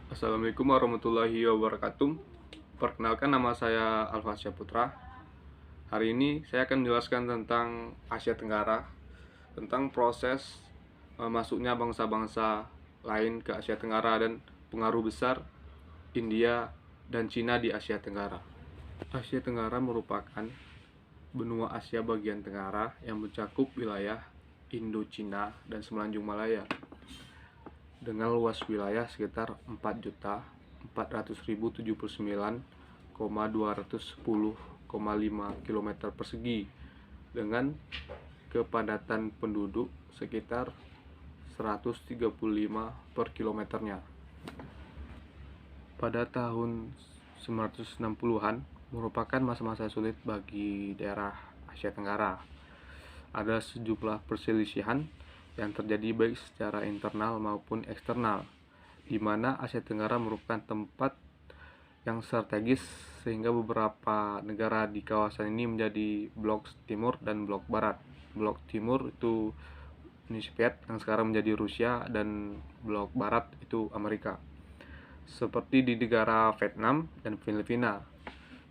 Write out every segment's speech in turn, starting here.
Assalamualaikum warahmatullahi wabarakatuh. Perkenalkan, nama saya Alfasya Putra. Hari ini saya akan menjelaskan tentang Asia Tenggara, tentang proses masuknya bangsa-bangsa lain ke Asia Tenggara dan pengaruh besar India dan Cina di Asia Tenggara. Asia Tenggara merupakan benua Asia bagian tenggara yang mencakup wilayah Indo-Cina dan Semenanjung Malaya dengan luas wilayah sekitar 4.074.079,210,5 km persegi dengan kepadatan penduduk sekitar 135 per kilometernya. Pada tahun 1960-an merupakan masa-masa sulit bagi daerah Asia Tenggara. Ada sejumlah perselisihan yang terjadi baik secara internal maupun eksternal, di mana Asia Tenggara merupakan tempat yang strategis sehingga beberapa negara di kawasan ini menjadi blok timur dan blok barat. Blok timur itu Uni Soviet yang sekarang menjadi Rusia, dan blok barat itu Amerika, seperti di negara Vietnam dan Filipina.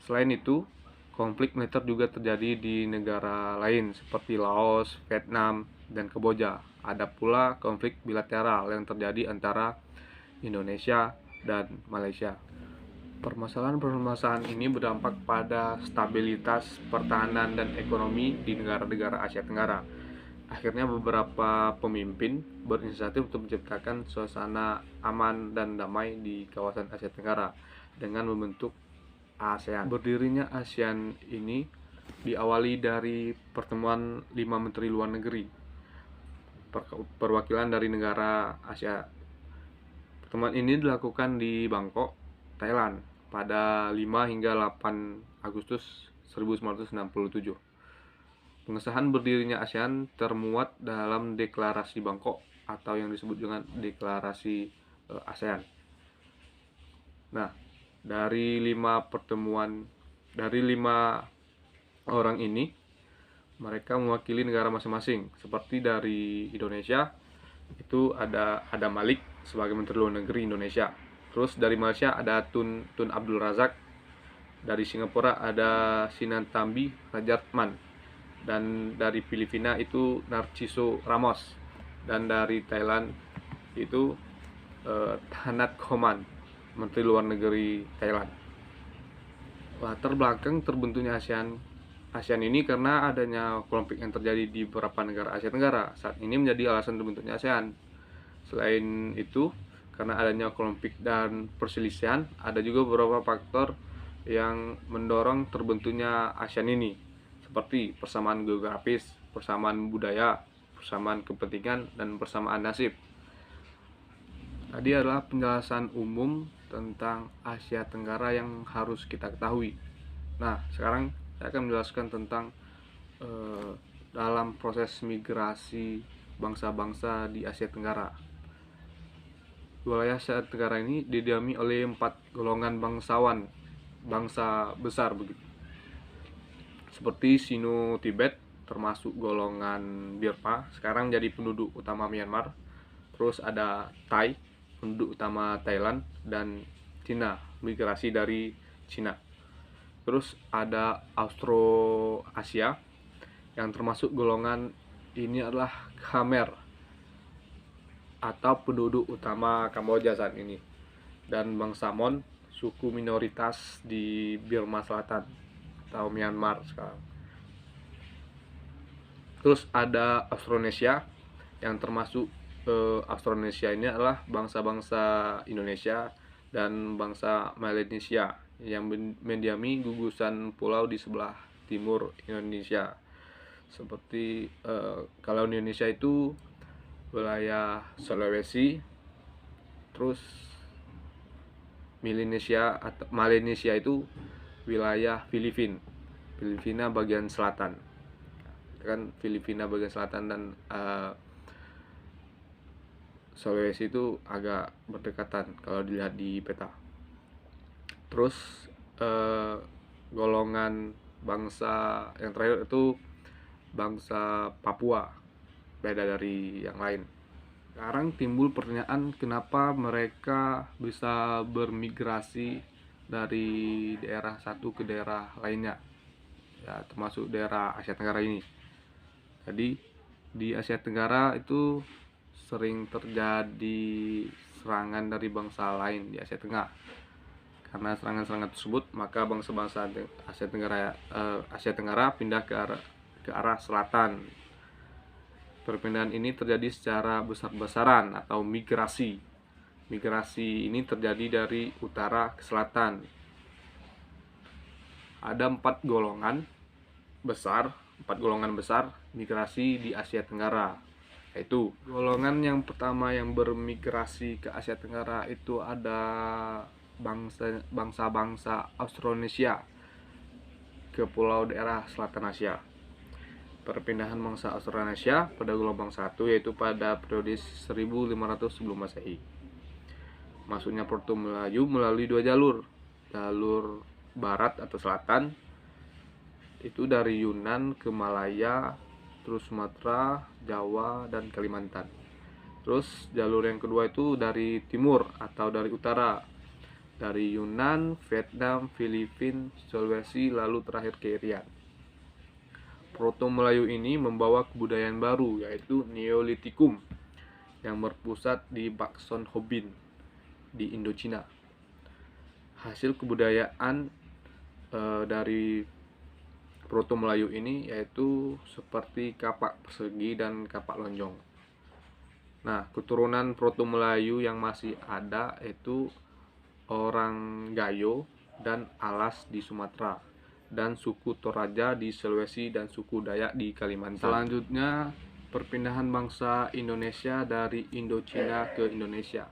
Selain itu, konflik militer juga terjadi di negara lain seperti Laos, Vietnam, dan Kamboja. Ada pula konflik bilateral yang terjadi antara Indonesia dan Malaysia. Permasalahan-permasalahan ini berdampak pada stabilitas pertahanan dan ekonomi di negara-negara Asia Tenggara. Akhirnya beberapa pemimpin berinisiatif untuk menciptakan suasana aman dan damai di kawasan Asia Tenggara dengan membentuk ASEAN. Berdirinya ASEAN ini diawali dari pertemuan 5 menteri luar negeri perwakilan dari negara Asia. Pertemuan ini dilakukan di Bangkok, Thailand pada 5 hingga 8 Agustus 1967. Pengesahan berdirinya ASEAN termuat dalam Deklarasi Bangkok atau yang disebut dengan Deklarasi ASEAN. Nah, dari 5 orang ini, mereka mewakili negara masing-masing. Seperti dari Indonesia itu ada Adam Malik sebagai Menteri Luar Negeri Indonesia. Terus dari Malaysia ada Tun Abdul Razak. Dari Singapura ada Sinnathamby Ratchasman. Dan dari Filipina itu Narciso Ramos. Dan dari Thailand itu Thanat Khoman, Menteri Luar Negeri Thailand. Latar belakang terbentuknya ASEAN ini karena adanya konflik yang terjadi di beberapa negara Asia Tenggara. Saat ini menjadi alasan terbentuknya ASEAN. Selain itu, karena adanya konflik dan perselisihan, ada juga beberapa faktor yang mendorong terbentuknya ASEAN ini, seperti persamaan geografis, persamaan budaya, persamaan kepentingan, dan persamaan nasib. Tadi adalah penjelasan umum tentang Asia Tenggara yang harus kita ketahui. Nah, sekarang saya akan menjelaskan tentang dalam proses migrasi bangsa-bangsa di Asia Tenggara. Wilayah Asia Tenggara ini didiami oleh 4 golongan bangsawan, bangsa besar begitu. Seperti Sino-Tibet, termasuk golongan Birma, sekarang jadi penduduk utama Myanmar. Terus ada Thai, penduduk utama Thailand, dan Cina, migrasi dari Cina. Terus ada Austroasia, yang termasuk golongan ini adalah Khmer atau penduduk utama Kamboja saat ini, dan bangsa Mon, suku minoritas di Burma Selatan atau Myanmar sekarang. Terus ada Austronesia, yang termasuk Austronesia ini adalah bangsa-bangsa Indonesia dan bangsa Melanesia yang mendiami gugusan pulau di sebelah timur Indonesia. Seperti kalau Indonesia itu wilayah Sulawesi, terus Melanesia itu wilayah Filipina bagian selatan. Kan Filipina bagian selatan dan Sulawesi itu agak berdekatan kalau dilihat di peta. Terus golongan bangsa yang terakhir itu bangsa Papua, beda dari yang lain. Sekarang timbul pertanyaan kenapa mereka bisa bermigrasi dari daerah satu ke daerah lainnya, ya termasuk daerah Asia Tenggara ini. Jadi di Asia Tenggara itu sering terjadi serangan dari bangsa lain di Asia Tengah. Karena serangan-serangan tersebut, maka bangsa-bangsa Asia Tenggara pindah ke arah selatan. Perpindahan ini terjadi secara besar-besaran atau migrasi. Migrasi ini terjadi dari utara ke selatan. Ada empat golongan besar migrasi di Asia Tenggara. Yaitu golongan yang pertama yang bermigrasi ke Asia Tenggara itu ada bangsa-bangsa Austronesia ke pulau daerah selatan Asia. Perpindahan bangsa Austronesia pada gelombang 1 yaitu pada periode 1500 sebelum Masehi. Masuknya Proto Melayu melalui dua jalur. Jalur barat atau selatan itu dari Yunan ke Malaya, terus Sumatera, Jawa, dan Kalimantan. Terus jalur yang kedua itu dari timur atau dari utara, dari Yunan, Vietnam, Filipina, Sulawesi, lalu terakhir ke Irian. Proto Melayu ini membawa kebudayaan baru yaitu Neolitikum yang berpusat di Bakson Hobin di Indochina. Hasil kebudayaan dari Proto Melayu ini yaitu seperti kapak persegi dan kapak lonjong. Nah, keturunan Proto Melayu yang masih ada itu orang Gayo dan Alas di Sumatera, dan suku Toraja di Sulawesi, dan suku Dayak di Kalimantan. Selanjutnya, perpindahan bangsa Indonesia dari Indochina ke Indonesia.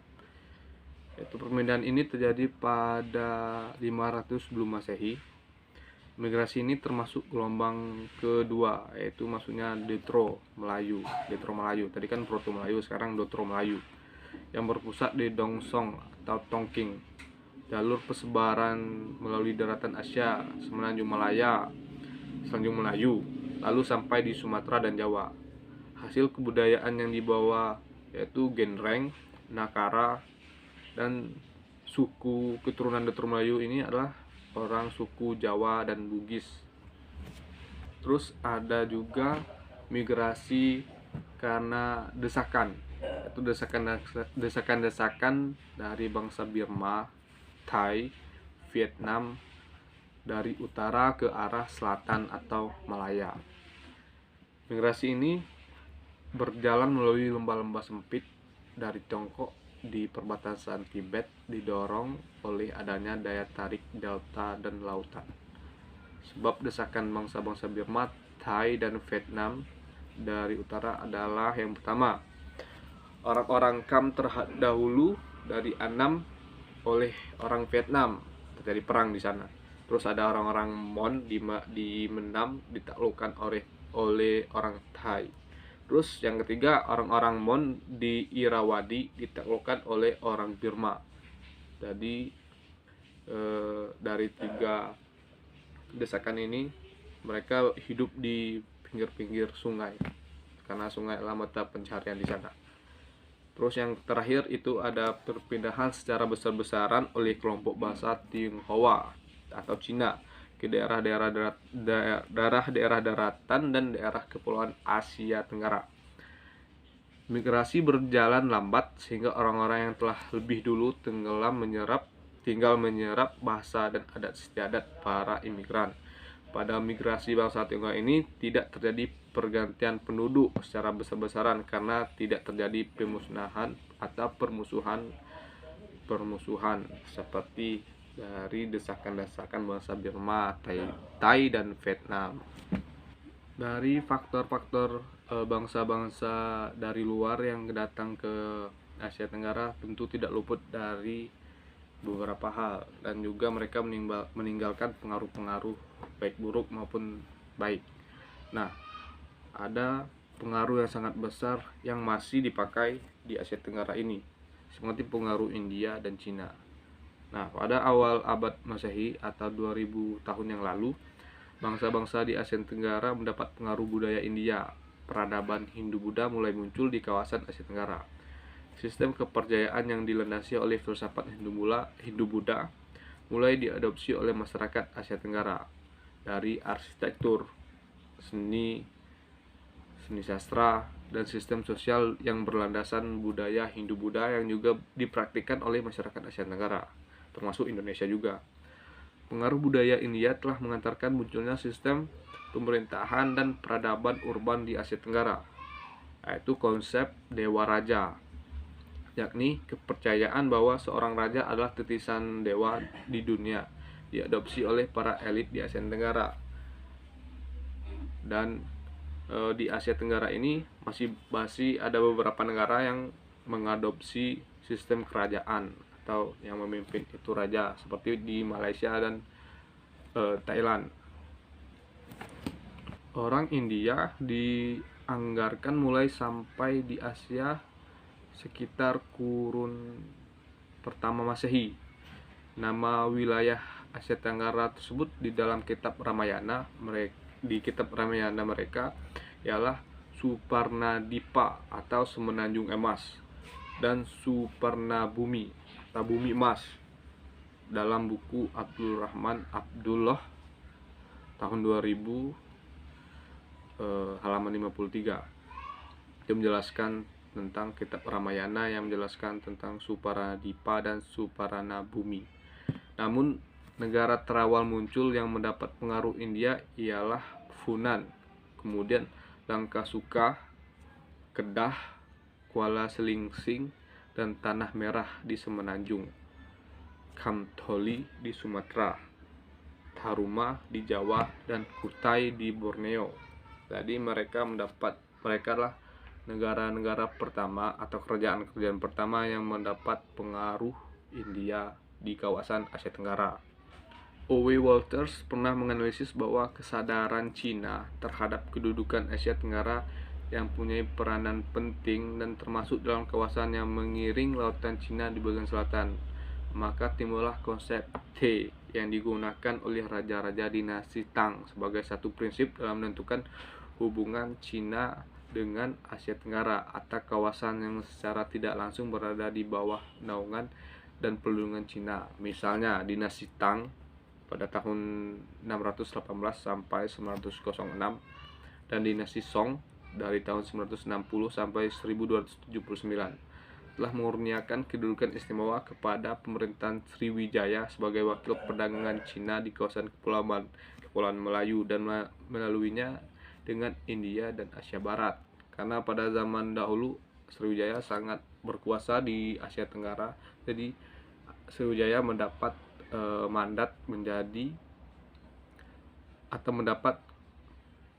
Yaitu perpindahan ini terjadi pada 500 sebelum Masehi. Migrasi ini termasuk gelombang kedua, yaitu maksudnya Detro Melayu. Tadi kan Proto Melayu, sekarang Detro Melayu, yang berpusat di Dongsong atau Tongking. Jalur persebaran melalui daratan Asia, Semenanjung Malaya, Selanjung Melayu, lalu sampai di Sumatera dan Jawa. Hasil kebudayaan yang dibawa yaitu Genreng, Nakara, dan suku keturunan Detro Melayu ini adalah orang suku Jawa dan Bugis. Terus ada juga migrasi karena desakan, itu desakan dari bangsa Burma, Thai, Vietnam dari utara ke arah selatan atau Malaya. Migrasi ini berjalan melalui lembah-lembah sempit dari Tiongkok di perbatasan Tibet, didorong oleh adanya daya tarik delta dan lautan. Sebab desakan bangsa-bangsa Burma, Thai, dan Vietnam dari utara adalah yang pertama, orang-orang Kam terdahulu dari Annam oleh orang Vietnam, terjadi perang di sana. Terus ada orang-orang Mon di Menam ditaklukkan oleh orang Thai. Terus yang ketiga, orang-orang Mon di Irrawaddy ditaklukkan oleh orang Burma. Jadi dari tiga desakan ini mereka hidup di pinggir-pinggir sungai karena sungai adalah mata pencaharian di sana. Terus yang terakhir itu ada perpindahan secara besar-besaran oleh kelompok bangsa Tionghoa atau Cina ke daerah-daerah daratan dan daerah kepulauan Asia Tenggara. Migrasi berjalan lambat sehingga orang-orang yang telah lebih dulu tinggal menyerap bahasa dan adat istiadat para imigran. Pada migrasi bangsa Tionghoa ini tidak terjadi pergantian penduduk secara besar-besaran karena tidak terjadi pemusnahan atau permusuhan seperti dari desakan-desakan bangsa Burma, Thai, dan Vietnam. Dari faktor-faktor bangsa-bangsa dari luar yang datang ke Asia Tenggara tentu tidak luput dari beberapa hal, dan juga mereka meninggalkan pengaruh-pengaruh baik buruk maupun baik. Nah, ada pengaruh yang sangat besar yang masih dipakai di Asia Tenggara ini, seperti pengaruh India dan Cina. Nah, pada awal abad Masehi atau 2000 tahun yang lalu, bangsa-bangsa di Asia Tenggara mendapat pengaruh budaya India. Peradaban Hindu-Buddha mulai muncul di kawasan Asia Tenggara. Sistem kepercayaan yang dilandasi oleh filsafat Hindu-Buddha mulai diadopsi oleh masyarakat Asia Tenggara, dari arsitektur, seni, seni sastra, dan sistem sosial yang berlandasan budaya Hindu-Buddha yang juga dipraktikkan oleh masyarakat Asia Tenggara, termasuk Indonesia juga. Pengaruh budaya India telah mengantarkan munculnya sistem pemerintahan dan peradaban urban di Asia Tenggara, yaitu konsep Dewa Raja, yakni kepercayaan bahwa seorang raja adalah titisan dewa di dunia, diadopsi oleh para elit di Asia Tenggara. Dan di Asia Tenggara ini masih ada beberapa negara yang mengadopsi sistem kerajaan atau yang memimpin itu raja, seperti di Malaysia dan Thailand. Orang India dianggarkan mulai sampai di Asia sekitar kurun pertama Masehi. Nama wilayah Asia Tenggara tersebut di dalam kitab Ramayana mereka ialah Suparnadipa atau Semenanjung Emas, dan Suparnabumi atau Bumi Emas dalam buku Abdul Rahman Abdullah tahun 2000 halaman 53. Dia menjelaskan tentang kitab Ramayana yang menjelaskan tentang Suparnadipa dan Suparnabumi. Namun negara terawal muncul yang mendapat pengaruh India ialah Funan, kemudian Langkasuka, Kedah, Kuala Selingsing, dan Tanah Merah di Semenanjung, Kamtoli di Sumatera, Taruma di Jawa, dan Kutai di Borneo. Jadi mereka adalah negara-negara pertama atau kerajaan-kerajaan pertama yang mendapat pengaruh India di kawasan Asia Tenggara. O.W. Walters pernah menganalisis bahwa kesadaran Cina terhadap kedudukan Asia Tenggara yang punya peranan penting dan termasuk dalam kawasan yang mengiring lautan Cina di bagian selatan. Maka timbullah konsep T yang digunakan oleh raja-raja dinasti Tang sebagai satu prinsip dalam menentukan hubungan Cina dengan Asia Tenggara atau kawasan yang secara tidak langsung berada di bawah naungan dan perlindungan Cina. Misalnya dinasti Tang pada tahun 618 sampai 906 dan dinasti Song dari tahun 960 sampai 1279 telah mengurniakan kedudukan istimewa kepada pemerintahan Sriwijaya sebagai wakil perdagangan Cina di kawasan Kepulauan Melayu dan melaluinya dengan India dan Asia Barat. Karena pada zaman dahulu Sriwijaya sangat berkuasa di Asia Tenggara, jadi Sriwijaya mendapat mandat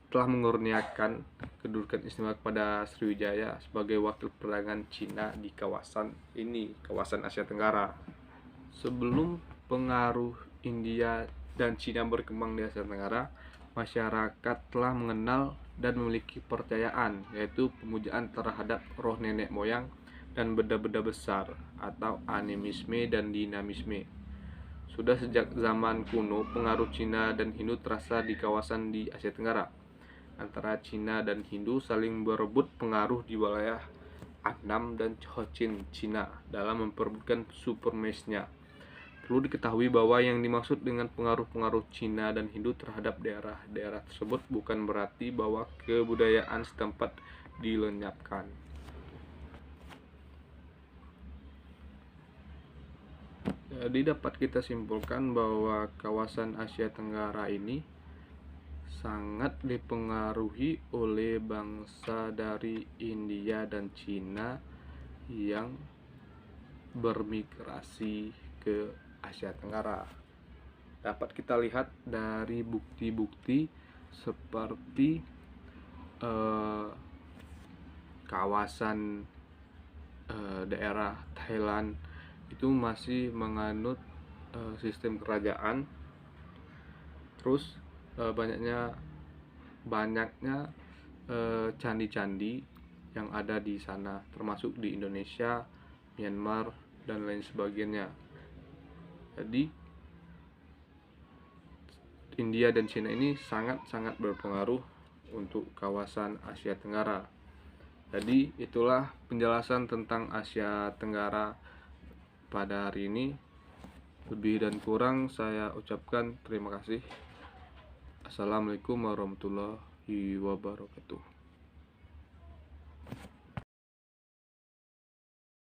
telah mengurniakan kedudukan istimewa kepada Sriwijaya sebagai wakil perdagangan Cina di kawasan Asia Tenggara. Sebelum pengaruh India dan Cina berkembang di Asia Tenggara, masyarakat telah mengenal dan memiliki percayaan, yaitu pemujaan terhadap roh nenek moyang dan benda-benda besar atau animisme dan dinamisme. Sudah sejak zaman kuno, pengaruh Cina dan Hindu terasa di kawasan di Asia Tenggara. Antara Cina dan Hindu saling berebut pengaruh di wilayah Annam dan Cochin Cina dalam memperebutkan supremasinya. Perlu diketahui bahwa yang dimaksud dengan pengaruh-pengaruh Cina dan Hindu terhadap daerah-daerah tersebut bukan berarti bahwa kebudayaan setempat dilenyapkan. Jadi dapat kita simpulkan bahwa kawasan Asia Tenggara ini sangat dipengaruhi oleh bangsa dari India dan Cina yang bermigrasi ke Asia Tenggara. Dapat kita lihat dari bukti-bukti seperti kawasan daerah Thailand itu masih menganut sistem kerajaan. Terus banyaknya candi-candi yang ada di sana, termasuk di Indonesia, Myanmar, dan lain sebagainya. Jadi India dan Cina ini sangat-sangat berpengaruh untuk kawasan Asia Tenggara. Jadi itulah penjelasan tentang Asia Tenggara pada hari ini. Lebih dan kurang saya ucapkan terima kasih. Assalamualaikum warahmatullahi wabarakatuh.